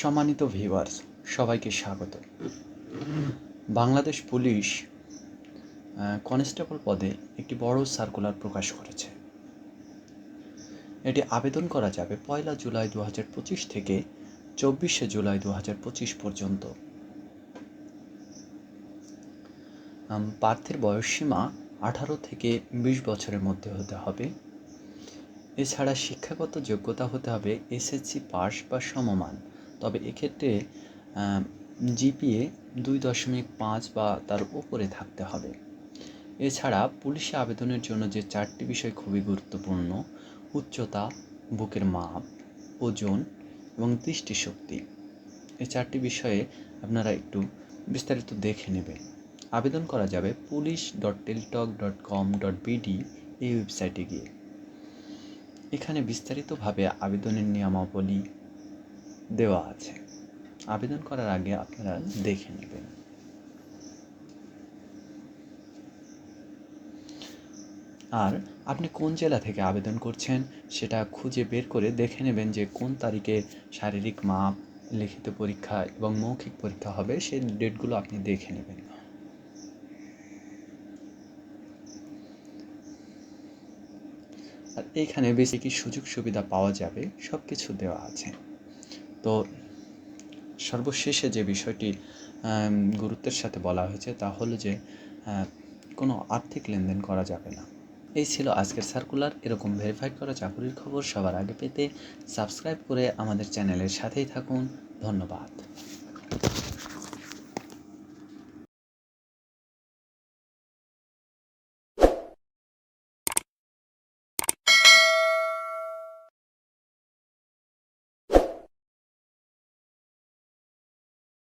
সম্মানিত ভিউয়ার্স, সবাইকে স্বাগত। বাংলাদেশ পুলিশ কনস্টেবল পদে একটি বড় সার্কুলার প্রকাশ করেছে। এটি আবেদন করা যাবে 1 জুলাই 2025 থেকে 24 জুলাই 2025 পর্যন্ত। প্রার্থীর বয়সসীমা 18 থেকে 20 বছরের মধ্যে হতে হবে। এছাড়া শিক্ষাগত যোগ্যতা হতে হবে এসএসসি পাস বা সমমান, তবে এক্ষেত্রে জিপিএ 2.5 বা তার উপরে থাকতে হবে। এছাড়া পুলিশে আবেদনের জন্য যে 4টি বিষয় খুবই গুরুত্বপূর্ণ: উচ্চতা, বুকের মাপ, ওজন এবং দৃষ্টিশক্তি। এই 4টি বিষয়ে আপনারা একটু বিস্তারিত দেখে নেবেন। আবেদন করা যাবে police.teletalk.com.bd এই ওয়েবসাইটে গিয়ে। এখানে বিস্তারিতভাবে আবেদনের নিয়মাবলী দেওয়া আছে। আবেদন করার আগে আপনারা দেখে নেবেন। আর আপনি কোন জেলা থেকে আবেদন করছেন সেটা খুঁজে বের করে দেখে নেবেন যে কোন তারিখে শারীরিক মাপ, লিখিত পরীক্ষা এবং মৌখিক পরীক্ষা হবে, সেই ডেটগুলো আপনি দেখে নেবেন। আর এইখানে বেশি কি সুযোগ সুবিধা পাওয়া যাবে সব কিছু দেওয়া আছে। তো সর্বশেষে যে বিষয়টি গুরুত্বের সাথে বলা হয়েছে তা হলো যে কোনো আর্থিক লেনদেন করা যাবে না। এই ছিল আজকের সার্কুলার। এরকম ভেরিফাইড করা চাকরির খবর সবার আগে পেতে সাবস্ক্রাইব করে আমাদের চ্যানেলের সাথেই থাকুন। ধন্যবাদ।